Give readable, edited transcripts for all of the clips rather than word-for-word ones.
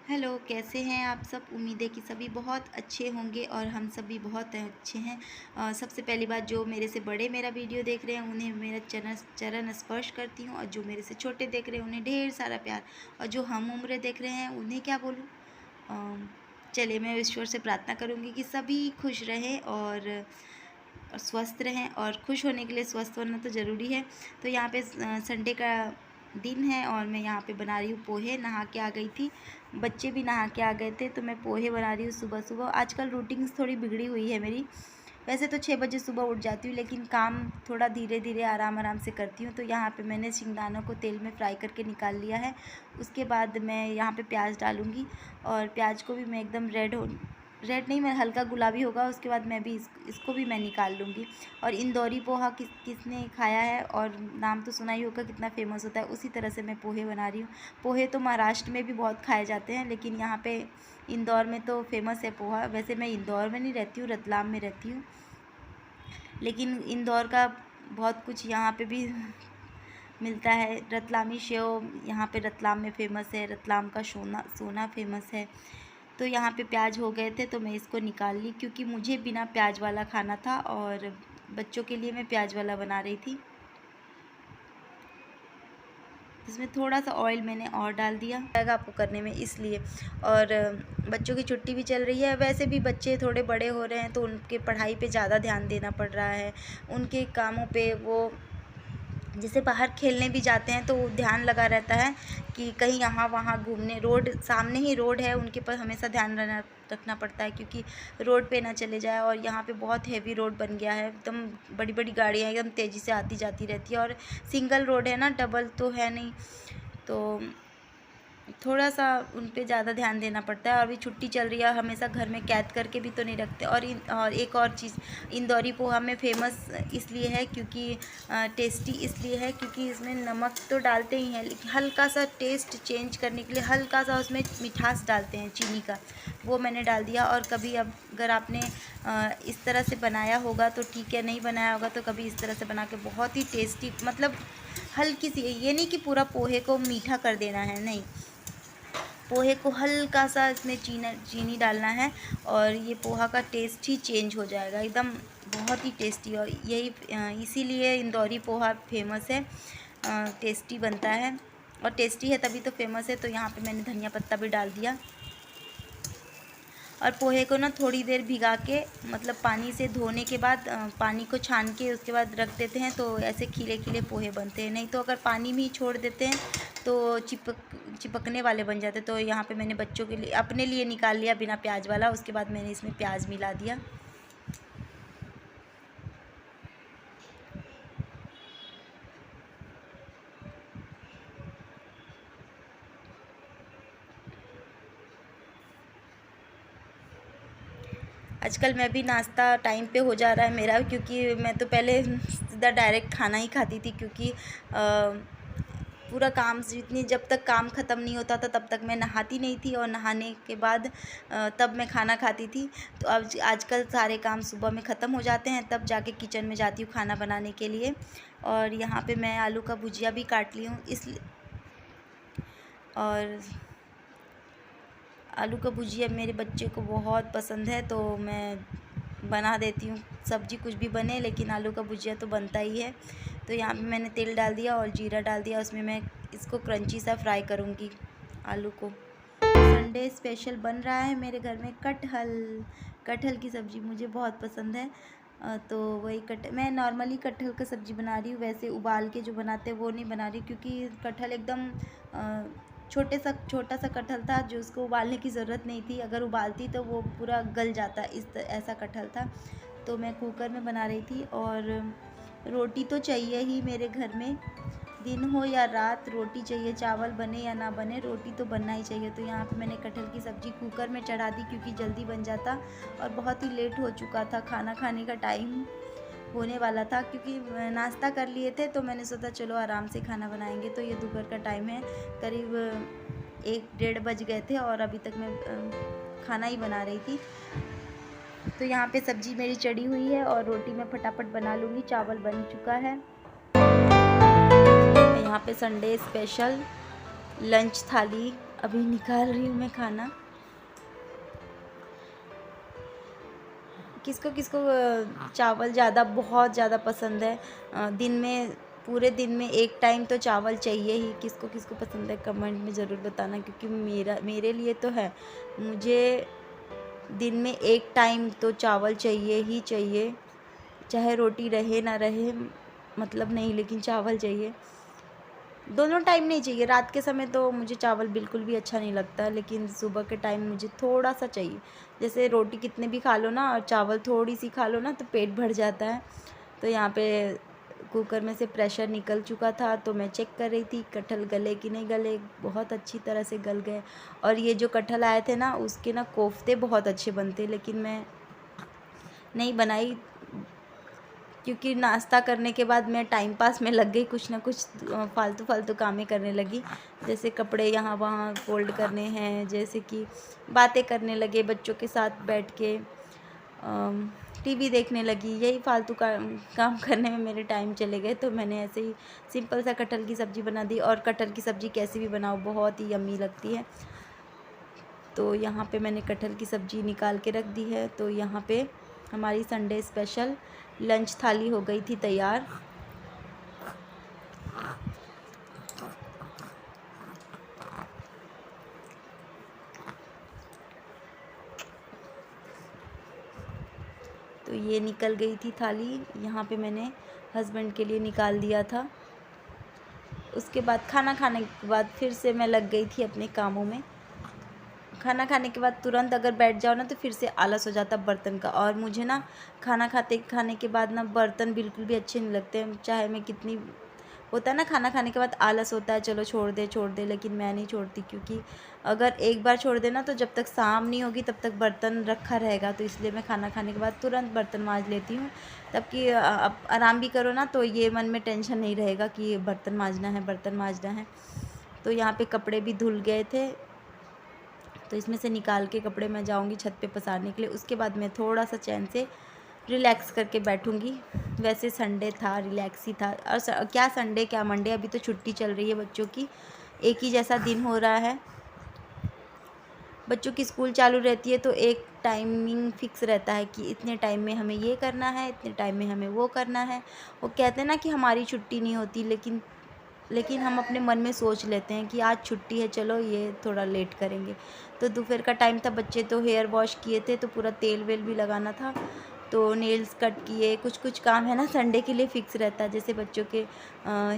Hello, कैसे हैं आप सब? उम्मीद है कि सभी बहुत अच्छे होंगे और हम सभी बहुत अच्छे हैं। सबसे पहली बात, जो मेरे से बड़े मेरा वीडियो देख रहे हैं उन्हें मेरा चरण चरण स्पर्श करती हूँ, और जो मेरे से छोटे देख रहे हैं उन्हें ढेर सारा प्यार। और जो हम उम्र देख रहे हैं उन्हें क्या बोलूँ। चलिए, मैं ईश्वर से प्रार्थना करूँगी कि सभी खुश रहें और स्वस्थ रहें, और खुश होने के लिए स्वस्थ होना तो ज़रूरी है। तो यहाँ पे संडे का दिन है और मैं यहाँ पे बना रही हूँ पोहे। नहा के आ गई थी, बच्चे भी नहा के आ गए थे, तो मैं पोहे बना रही हूँ सुबह सुबह। आजकल रूटीन्स थोड़ी बिगड़ी हुई है मेरी। वैसे तो 6 बजे सुबह उठ जाती हूँ, लेकिन काम थोड़ा धीरे धीरे आराम आराम से करती हूँ। तो यहाँ पे मैंने शिंगदानों को तेल में फ्राई करके निकाल लिया है। उसके बाद मैं यहाँ पे प्याज डालूँगी, और प्याज को भी मैं एकदम रेड नहीं, मैं हल्का गुलाबी होगा उसके बाद मैं भी इसको भी मैं निकाल लूँगी। और इंदौरी पोहा किसने खाया है, और नाम तो सुना ही होगा कितना फ़ेमस होता है, उसी तरह से मैं पोहे बना रही हूँ। पोहे तो महाराष्ट्र में भी बहुत खाए जाते हैं, लेकिन यहाँ पे इंदौर में तो फेमस है पोहा। वैसे मैं इंदौर में नहीं रहती हूँ, रतलाम में रहती हूँ, लेकिन इंदौर का बहुत कुछ यहाँ पे भी मिलता है। रतलामी सेव यहाँ पे रतलाम में फ़ेमस है, रतलाम का सोना फ़ेमस है। तो यहाँ पे प्याज हो गए थे तो मैं इसको निकाल ली, क्योंकि मुझे बिना प्याज वाला खाना था और बच्चों के लिए मैं प्याज वाला बना रही थी। इसमें थोड़ा सा ऑयल मैंने और डाल दिया जाएगा आपको करने में, इसलिए। और बच्चों की छुट्टी भी चल रही है। वैसे भी बच्चे थोड़े बड़े हो रहे हैं तो उनके पढ़ाई पे ज़्यादा ध्यान देना पड़ रहा है, उनके कामों पे। वो जैसे बाहर खेलने भी जाते हैं तो ध्यान लगा रहता है कि कहीं यहाँ वहाँ घूमने, रोड सामने ही रोड है, उनके पर हमेशा ध्यान रखना पड़ता है, क्योंकि रोड पे ना चले जाए। और यहाँ पे बहुत हेवी रोड बन गया है, एकदम बड़ी बड़ी गाड़ियाँ एकदम तेज़ी से आती जाती रहती है, और सिंगल रोड है ना, डबल तो है नहीं, तो थोड़ा सा उन पे ज़्यादा ध्यान देना पड़ता है। और अभी छुट्टी चल रही है, हमेशा घर में कैद करके भी तो नहीं रखते। और एक और चीज़, इंदौरी पोहा में फ़ेमस इसलिए है क्योंकि टेस्टी इसलिए है क्योंकि इसमें नमक तो डालते ही हैं, लेकिन हल्का सा टेस्ट चेंज करने के लिए हल्का सा उसमें मिठास डालते हैं, चीनी का, वो मैंने डाल दिया। और कभी अगर आपने इस तरह से बनाया होगा तो ठीक है, नहीं बनाया होगा तो कभी इस तरह से बना के बहुत ही टेस्टी, मतलब हल्की सी, ये नहीं कि पूरा पोहे को मीठा कर देना है, नहीं, पोहे को हल्का सा इसमें चीनी डालना है, और ये पोहा का टेस्ट ही चेंज हो जाएगा एकदम, बहुत ही टेस्टी। और यही इसीलिए इंदौरी पोहा फेमस है, टेस्टी बनता है, और टेस्टी है तभी तो फेमस है। तो यहाँ पे मैंने धनिया पत्ता भी डाल दिया। और पोहे को ना थोड़ी देर भिगा के, मतलब पानी से धोने के बाद पानी को छान के उसके बाद रख देते हैं, तो ऐसे खिले खिले पोहे बनते हैं। नहीं तो अगर पानी में ही छोड़ देते हैं तो चिपकने वाले बन जाते। तो यहाँ पे मैंने बच्चों के लिए, अपने लिए निकाल लिया बिना प्याज वाला, उसके बाद मैंने इसमें प्याज मिला दिया। आजकल मैं भी नाश्ता टाइम पे हो जा रहा है मेरा, क्योंकि मैं तो पहले सीधा डायरेक्ट खाना ही खाती थी, क्योंकि पूरा काम जितनी, जब तक काम ख़त्म नहीं होता था तब तक मैं नहाती नहीं थी, और नहाने के बाद तब मैं खाना खाती थी। तो अब आजकल सारे काम सुबह में ख़त्म हो जाते हैं, तब जाके किचन में जाती हूँ खाना बनाने के लिए। और यहाँ पे मैं आलू का भुजिया भी काट ली हूँ, इसलिए। और आलू का भुजिया मेरे बच्चे को बहुत पसंद है, तो मैं बना देती हूँ। सब्ज़ी कुछ भी बने, लेकिन आलू का भुजिया तो बनता ही है। तो यहाँ पे मैंने तेल डाल दिया और जीरा डाल दिया, उसमें मैं इसको क्रंची सा फ्राई करूँगी आलू को। संडे स्पेशल बन रहा है मेरे घर में कटहल की सब्ज़ी मुझे बहुत पसंद है। तो वही मैं नॉर्मली कटहल का सब्ज़ी बना रही हूँ, वैसे उबाल के जो बनाते हैं वो नहीं बना रही, क्योंकि कटहल एकदम छोटा सा कटहल था, जो उसको उबालने की ज़रूरत नहीं थी। अगर उबालती तो वो पूरा गल जाता, ऐसा कटहल था। तो मैं कुकर में बना रही थी। और रोटी तो चाहिए ही मेरे घर में, दिन हो या रात रोटी चाहिए, चावल बने या ना बने, रोटी तो बनना ही चाहिए। तो यहाँ पे मैंने कटहल की सब्ज़ी कुकर में चढ़ा दी, क्योंकि जल्दी बन जाता, और बहुत ही लेट हो चुका था, खाना खाने का टाइम होने वाला था, क्योंकि नाश्ता कर लिए थे, तो मैंने सोचा चलो आराम से खाना बनाएंगे। तो ये दोपहर का टाइम है, करीब 1-1:30 बज गए थे, और अभी तक मैं खाना ही बना रही थी। तो यहाँ पे सब्ज़ी मेरी चढ़ी हुई है, और रोटी मैं फटाफट बना लूँगी, चावल बन चुका है। यहाँ पे संडे स्पेशल लंच थाली अभी निकाल रही हूँ मैं खाना। किसको किसको चावल ज़्यादा बहुत ज़्यादा पसंद है। दिन में पूरे दिन में एक टाइम तो चावल चाहिए ही। किसको किसको पसंद है कमेंट में ज़रूर बताना, क्योंकि मेरे लिए तो है। मुझे दिन में एक टाइम तो चावल चाहिए ही चाहिए, चाहे रोटी रहे ना रहे मतलब नहीं, लेकिन चावल चाहिए। दोनों टाइम नहीं चाहिए। रात के समय तो मुझे चावल बिल्कुल भी अच्छा नहीं लगता, लेकिन सुबह के टाइम मुझे थोड़ा सा चाहिए। जैसे रोटी कितने भी खा लो ना और चावल थोड़ी सी खा लो ना तो पेट भर जाता है। तो यहाँ पे कुकर में से प्रेशर निकल चुका था, तो मैं चेक कर रही थी कटहल गले कि नहीं गले। बहुत अच्छी तरह से गल गए। और ये जो कटहल आए थे ना, उसके ना कोफ्ते बहुत अच्छे बनते, लेकिन मैं नहीं बनाई, क्योंकि नाश्ता करने के बाद मैं टाइम पास में लग गई, कुछ ना कुछ फालतू फालतू कामें करने लगी। जैसे कपड़े यहाँ वहाँ फोल्ड करने हैं, जैसे कि बातें करने लगे बच्चों के साथ बैठ के, टीवी देखने लगी। यही फालतू काम करने में मेरे टाइम चले गए। तो मैंने ऐसे ही सिंपल सा कटहल की सब्ज़ी बना दी। और कटहल की सब्ज़ी कैसी भी बनाओ बहुत ही यम्मी लगती है। तो यहाँ पे मैंने कटहल की सब्ज़ी निकाल के रख दी है। तो यहाँ पे हमारी संडे स्पेशल लंच थाली हो गई थी तैयार। तो ये निकल गई थी थाली। यहाँ पे मैंने हस्बैंड के लिए निकाल दिया था। उसके बाद खाना खाने के बाद फिर से मैं लग गई थी अपने कामों में। खाना खाने के बाद तुरंत अगर बैठ जाओ ना तो फिर से आलस हो जाता बर्तन का। और मुझे ना खाने के बाद ना बर्तन बिल्कुल भी अच्छे नहीं लगते हैं। चाहे मैं कितनी, होता है ना खाना खाने के बाद आलस होता है चलो छोड़ दे, लेकिन मैं नहीं छोड़ती, क्योंकि अगर एक बार छोड़ देना तो जब तक शाम नहीं होगी तब तक बर्तन रखा रहेगा। तो इसलिए मैं खाना खाने के बाद तुरंत बर्तन मांज लेती हूँ, तब कि अब आराम भी करो ना तो ये मन में टेंशन नहीं रहेगा कि बर्तन मांजना है बर्तन मांजना है। तो यहाँ पे कपड़े भी धुल गए थे, तो इसमें से निकाल के कपड़े मैं जाऊंगी छत पे पसारने के लिए। उसके बाद मैं थोड़ा सा चैन से रिलैक्स करके बैठूंगी। वैसे संडे था, रिलैक्स ही था। और क्या संडे क्या मंडे, अभी तो छुट्टी चल रही है बच्चों की, एक ही जैसा दिन हो रहा है। बच्चों की स्कूल चालू रहती है तो एक टाइमिंग फिक्स रहता है कि इतने टाइम में हमें ये करना है, इतने टाइम में हमें वो करना है। वो कहते हैं ना कि हमारी छुट्टी नहीं होती, लेकिन हम अपने मन में सोच लेते हैं कि आज छुट्टी है, चलो ये थोड़ा लेट करेंगे। तो दोपहर का टाइम था, बच्चे तो हेयर वॉश किए थे, तो पूरा तेल वेल भी लगाना था, तो नेल्स कट किए। कुछ कुछ काम है ना संडे के लिए फ़िक्स रहता है। जैसे बच्चों के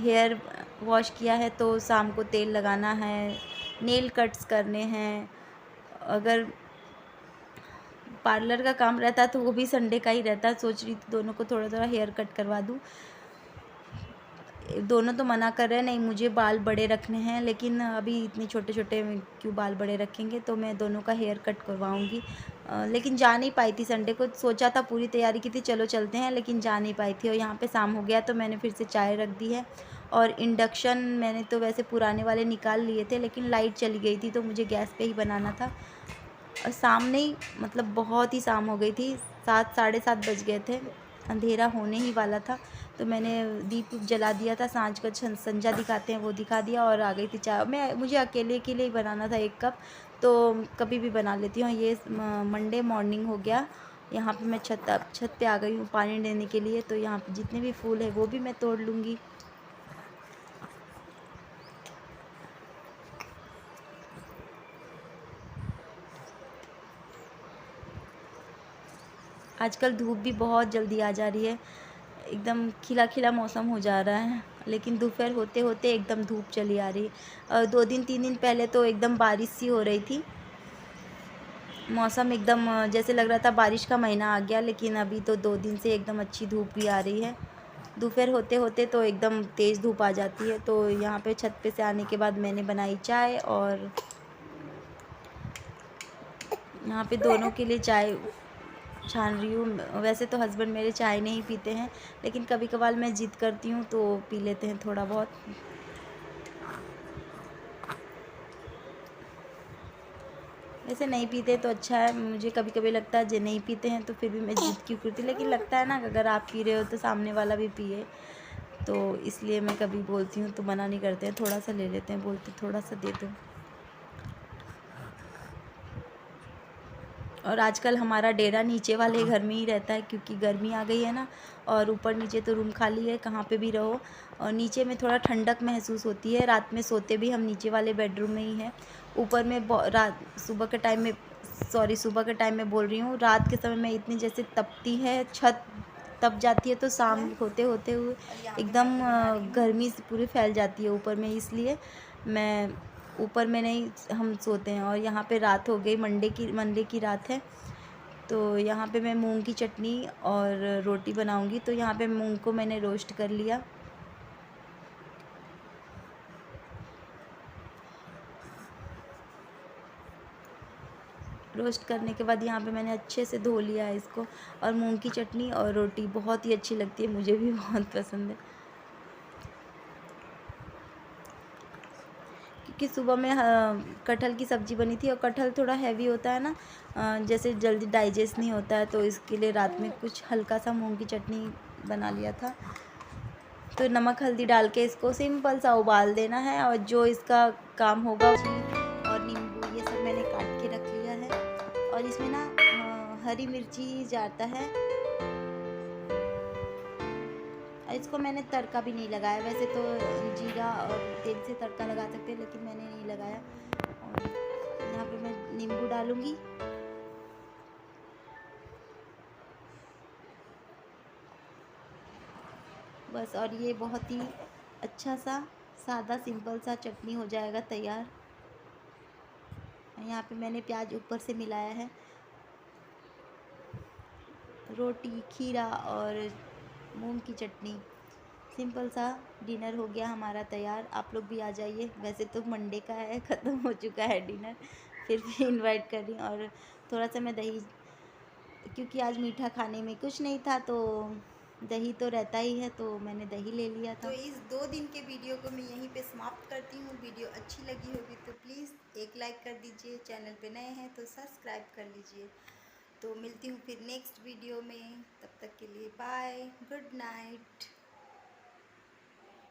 हेयर वॉश किया है तो शाम को तेल लगाना है, नेल कट्स करने हैं। अगर पार्लर का काम रहता है तो वो भी संडे का ही रहता है। सोच रही थी दोनों को थोड़ा थोड़ा हेयर कट करवा दूँ। दोनों तो मना कर रहे हैं, नहीं मुझे बाल बड़े रखने हैं, लेकिन अभी इतने छोटे छोटे क्यों बाल बड़े रखेंगे। तो मैं दोनों का हेयर कट करवाऊँगी। लेकिन जा नहीं पाई थी संडे को। सोचा था, पूरी तैयारी की थी चलो चलते हैं, लेकिन जा नहीं पाई थी। और यहाँ पे शाम हो गया तो मैंने फिर से चाय रख दी है। और इंडक्शन मैंने तो वैसे पुराने वाले निकाल लिए थे, लेकिन लाइट चली गई थी तो मुझे गैस पे ही बनाना था। और शाम नहीं, मतलब बहुत ही शाम हो गई थी, 7 साढ़े 7 बज गए थे, अंधेरा होने ही वाला था। तो मैंने दीप जला दिया था, सांझ का संजा दिखाते हैं वो दिखा दिया, और आ गई थी चाय। मुझे अकेले के लिए ही बनाना था 1 कप, तो कभी भी बना लेती हूँ। ये मंडे मॉर्निंग हो गया। यहाँ पे मैं छत पे आ गई हूँ पानी देने के लिए। तो यहाँ पे जितने भी फूल है वो भी मैं तोड़ लूँगी। आजकल धूप भी बहुत जल्दी आ जा रही है, एकदम खिला खिला मौसम हो जा रहा है, लेकिन दोपहर होते होते एकदम धूप चली आ रही है। 2 दिन 3 दिन पहले तो एकदम बारिश सी हो रही थी, मौसम एकदम जैसे लग रहा था बारिश का महीना आ गया। लेकिन अभी तो 2 दिन से एकदम अच्छी धूप भी आ रही है। दोपहर होते होते तो एकदम तेज़ धूप आ जाती है। तो यहाँ पे छत पे से आने के बाद मैंने बनाई चाय, और यहाँ पे दोनों के लिए चाय छान रही हूँ। वैसे तो हस्बैंड मेरे चाय नहीं पीते हैं, लेकिन कभी कभार मैं ज़िद करती हूँ तो पी लेते हैं थोड़ा बहुत। वैसे नहीं पीते तो अच्छा है, मुझे कभी कभी लगता है जो नहीं पीते हैं तो फिर भी मैं ज़िद क्यों करती, लेकिन लगता है ना अगर आप पी रहे हो तो सामने वाला भी पिए। तो इसलिए मैं कभी बोलती हूँ तो मना नहीं करते हैं, थोड़ा सा ले लेते हैं, बोलते थोड़ा सा दे दो। और आजकल हमारा डेरा नीचे वाले घर में ही रहता है क्योंकि गर्मी आ गई है ना, और ऊपर नीचे तो रूम खाली है, कहाँ पे भी रहो। और नीचे में थोड़ा ठंडक महसूस होती है, रात में सोते भी हम नीचे वाले बेडरूम में ही हैं। ऊपर में रात सुबह के टाइम में सुबह के टाइम में बोल रही हूँ, रात के समय में इतनी जैसे तपती है, छत तप जाती है, तो शाम होते होते हुए एकदम गर्मी से पूरी फैल जाती है ऊपर में, इसलिए मैं ऊपर में नहीं हम सोते हैं। और यहाँ पे रात हो गई, मंडे की रात है, तो यहाँ पे मैं मूंग की चटनी और रोटी बनाऊंगी। तो यहाँ पे मूंग को मैंने रोस्ट कर लिया। रोस्ट करने के बाद यहाँ पे मैंने अच्छे से धो लिया है इसको। और मूंग की चटनी और रोटी बहुत ही अच्छी लगती है, मुझे भी बहुत पसंद है, क्योंकि सुबह में कटहल की सब्ज़ी बनी थी और कटहल थोड़ा हैवी होता है ना, जैसे जल्दी डाइजेस्ट नहीं होता है, तो इसके लिए रात में कुछ हल्का सा मूंग की चटनी बना लिया था। तो नमक हल्दी डाल के इसको सिंपल सा उबाल देना है, और जो इसका काम होगा और नींबू ये सब मैंने काट के रख लिया है। और इसमें ना हरी मिर्ची जाता है, इसको मैंने तड़का भी नहीं लगाया। वैसे तो जीरा और तेल से तड़का लगा सकते हैं, लेकिन मैंने नहीं लगाया। और यहाँ पे मैं नींबू डालूंगी। बस, और ये बहुत ही अच्छा सा सादा सिंपल सा चटनी हो जाएगा तैयार। यहाँ पे मैंने प्याज ऊपर से मिलाया है। रोटी, खीरा और मूंग की चटनी, सिंपल सा डिनर हो गया हमारा तैयार। आप लोग भी आ जाइए। वैसे तो मंडे का है, ख़त्म हो चुका है डिनर, फिर भी इनवाइट कर रही हूँ। और थोड़ा सा मैं दही, क्योंकि आज मीठा खाने में कुछ नहीं था, तो दही तो रहता ही है, तो मैंने दही ले लिया था। तो इस 2 दिन के वीडियो को मैं यहीं पे समाप्त करती हूँ। वीडियो अच्छी लगी होगी तो प्लीज़ एक लाइक कर दीजिए, चैनल पे नए हैं तो सब्सक्राइब कर लीजिए। तो मिलती हूँ फिर नेक्स्ट वीडियो में, तब तक के लिए बाय, गुड नाइट।